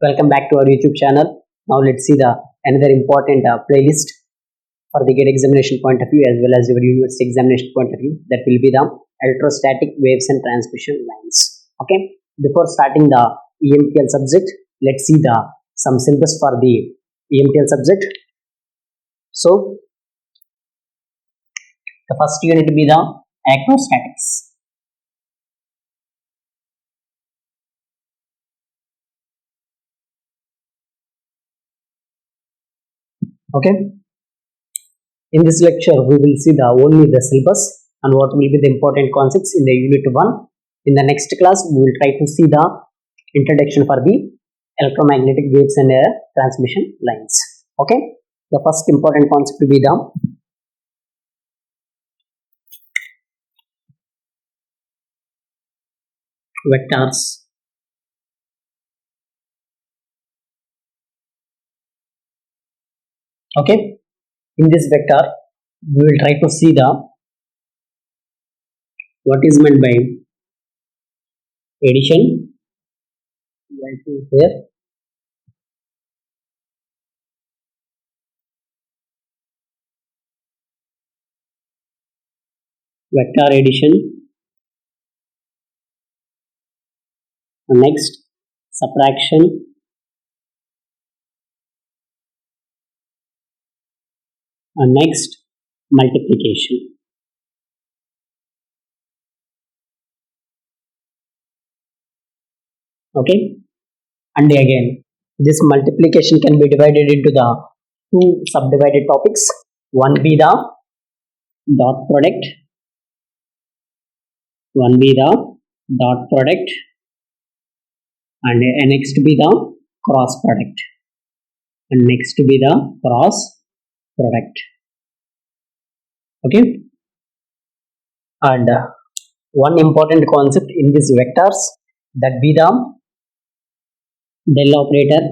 Welcome back to our YouTube channel. Now let's see the another important playlist for the GATE examination point of view as well as your university examination point of view. That will be the electrostatic waves and transmission lines. Okay. Before starting the EMTL subject, let's see the some syllabus for the EMTL subject. So the first unit will be the electrostatics. Okay. In this lecture, we will see only the syllabus and what will be the important concepts in the unit 1. In the next class, we will try to see the introduction for the electromagnetic waves and transmission lines. Okay. The first important concept will be the vectors. Okay. In this vector, we will try to see the what is meant by addition. Right here. Vector addition. Next, subtraction. And next, multiplication. Okay. And again, this multiplication can be divided into the two subdivided topics. One be the dot product. One be the dot product. And next be the cross product. And next be the cross product. Okay. And one important concept in these vectors, that be the del operator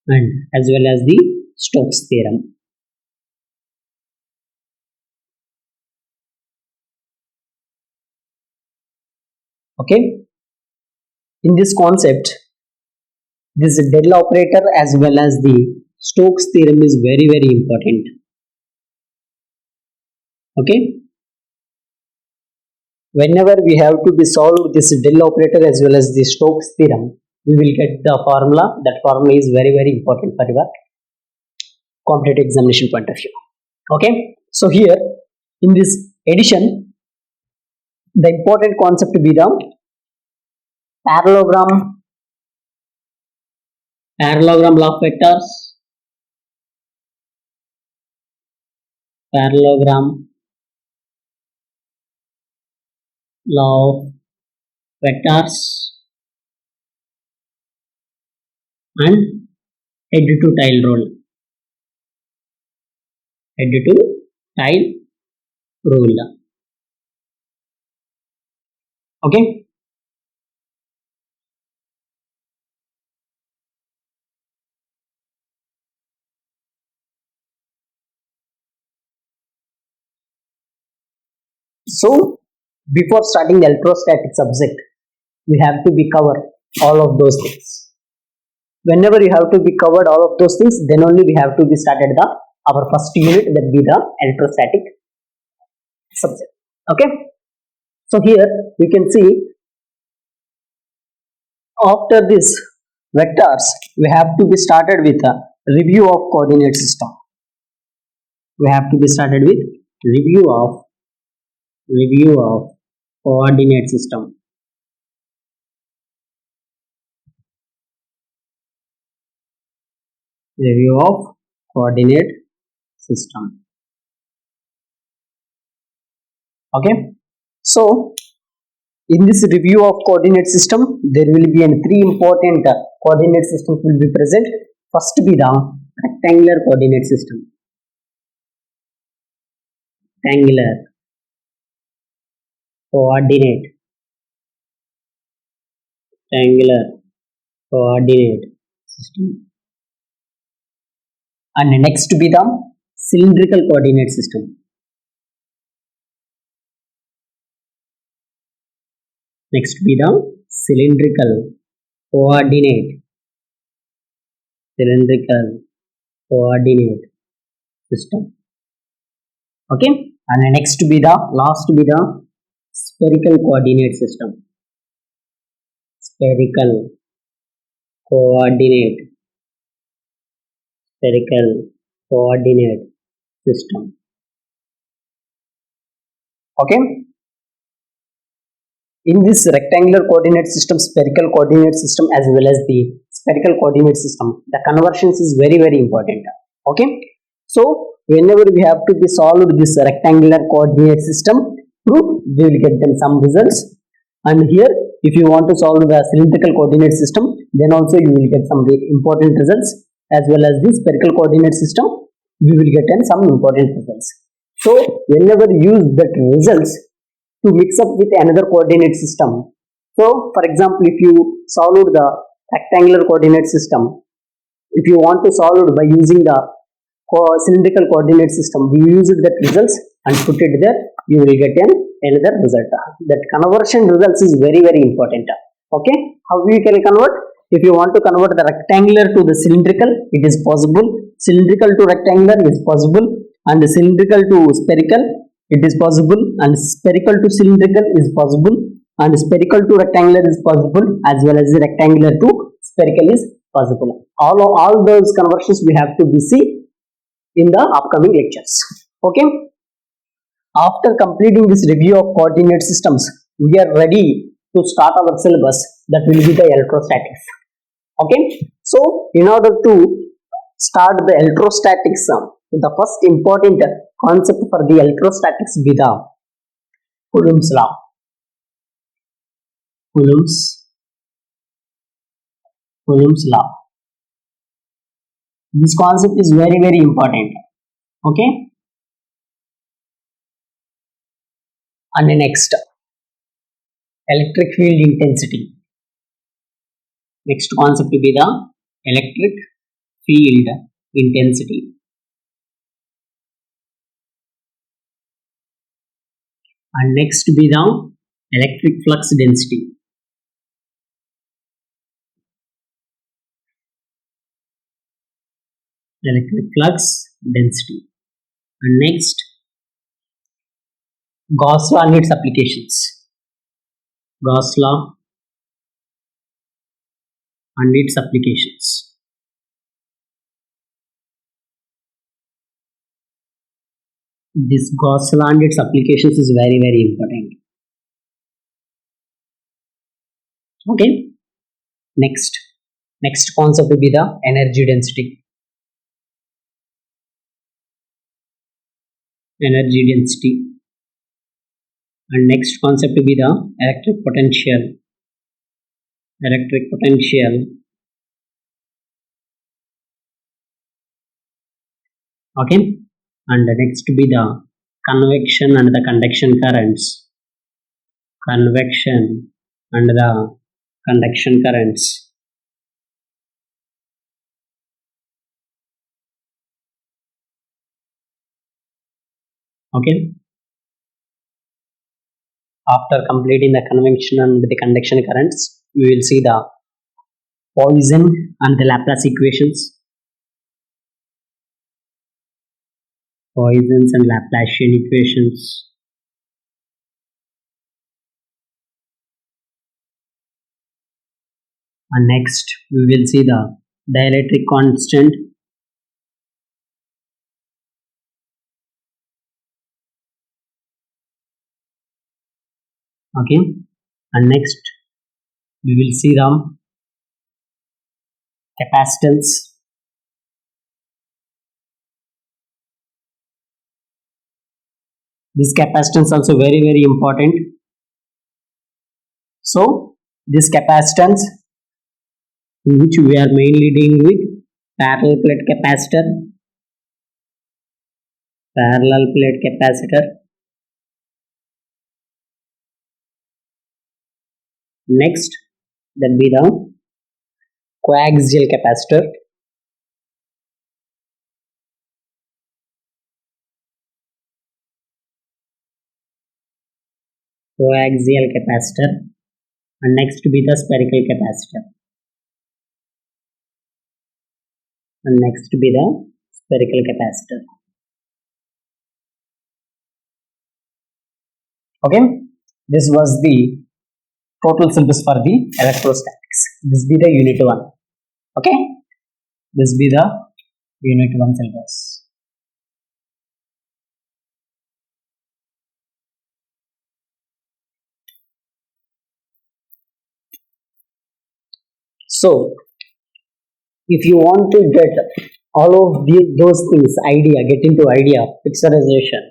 and as well as the Stokes theorem. Okay. In this concept, this del operator as well as the Stokes theorem is very important. Okay. Whenever we have to be solved this del operator as well as the Stokes theorem, we will get the formula. That formula is very important for your competitive examination point of view. Okay. So here in this addition, the important concept will be the parallelogram law of vectors, parallelogram law of vectors, and head to tail rule. Head to tail rule. Okay. So before starting the electrostatic subject, we have to be covered all of those things. Whenever you have to be covered all of those things, then only we have to be started our first unit, that be the electrostatic subject. Okay. So here we can see after this vectors, we have to be started with a review of coordinate system. We have to be started with review of coordinate system. Review of coordinate system. Okay. So in this review of coordinate system, there will be three important coordinate systems will be present. First be the rectangular coordinate system. Rectangular coordinate system. And next to be the cylindrical coordinate system. Next be the cylindrical coordinate cylindrical coordinate system. Okay, and next be the last be the spherical coordinate system. Spherical coordinate spherical coordinate system. Okay, in this rectangular coordinate system, spherical coordinate system, as well as the spherical coordinate system, the conversions is very important. Okay, so whenever we have to be solved this rectangular coordinate system proof, we will get them some results. And here if you want to solve the cylindrical coordinate system, then also you will get some important results, as well as the spherical coordinate system we will get some important results. So whenever you use that results to mix up with another coordinate system, so for example, if you solve the rectangular coordinate system, if you want to solve it by using the cylindrical coordinate system, we use that results and put it there, you will get another result. That conversion results is very important. Okay, how we can convert? If you want to convert the rectangular to the cylindrical, it is possible. Cylindrical to rectangular is possible, and cylindrical to spherical it is possible, and spherical to cylindrical is possible, and spherical to rectangular is possible, as well as rectangular to spherical is possible. All those conversions we have to be see in the upcoming lectures. Okay, after completing this review of coordinate systems, we are ready to start our syllabus, that will be the electrostatics. Okay, so in order to start the electrostatics, the first important concept for the electrostatics be the Coulomb's law. Coulomb's law. This concept is very important. Okay, and the next, electric field intensity. Next concept will be the electric field intensity. And next be the electric flux density. Electric flux density. And next, Gauss law and its applications. Gauss law and its applications. This Gauss law and its applications is very important. Okay, next concept will be the energy density. And next concept will be the electric potential. Okay, and next will be the convection and the conduction currents. Okay, after completing the convection and the conduction currents, we will see the Poisson and the Laplace equations. Poisson's and Laplacian equations. And next we will see the dielectric constant. Okay, and next we will see the capacitance. This capacitance also very important. So this capacitance, in which we are mainly dealing with parallel plate capacitor. Next, that be the coaxial capacitor. and next to be the spherical capacitor, and next to be the spherical capacitor. Okay, this was the total syllabus for the electrostatics. This be the unit 1. Okay, this be the unit 1 syllabus. So if you want to get all of those things, get into idea, picturization,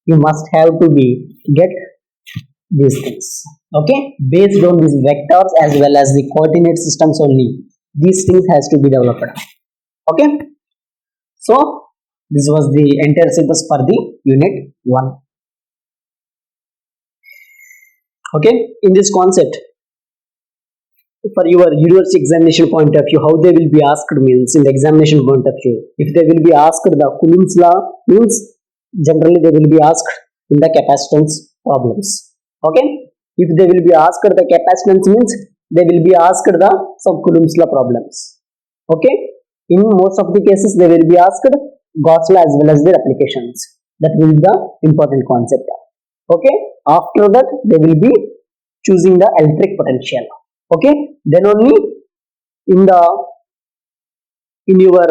you must have to be get these things. Okay, based on these vectors as well as the coordinate systems only, these things has to be developed. Okay, so this was the entire syllabus for the unit 1. Okay, in this concept, for your university examination point of view, how they will be asked means, in the examination point of view, if they will be asked the Coulomb's law means, generally they will be asked in the capacitance problems. Okay, if they will be asked the capacitance means, they will be asked the some Coulomb's law problems. Okay, in most of the cases they will be asked Gauss law as well as their applications. That will be the important concept. Okay, after that they will be choosing the electric potential. Okay, then only in your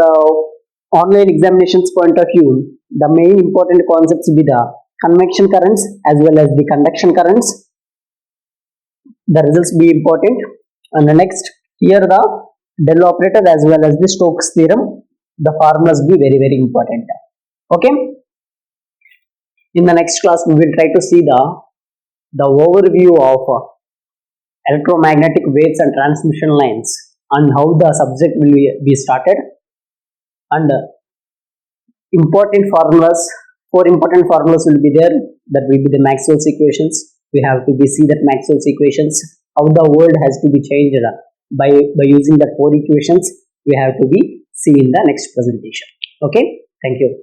online examinations point of view, the main important concepts will be the convection currents as well as the conduction currents. The results be important, and the next here the del operator as well as the Stokes theorem, the formulas be very important. Okay, in the next class we will try to see the overview of electromagnetic waves and transmission lines, and how the subject will be started, and important formulas, 4 important formulas will be there. That will be the Maxwell's equations. We have to be see that Maxwell's equations, how the world has to be changed by using the 4 equations. We have to be see in the next presentation. Okay, thank you.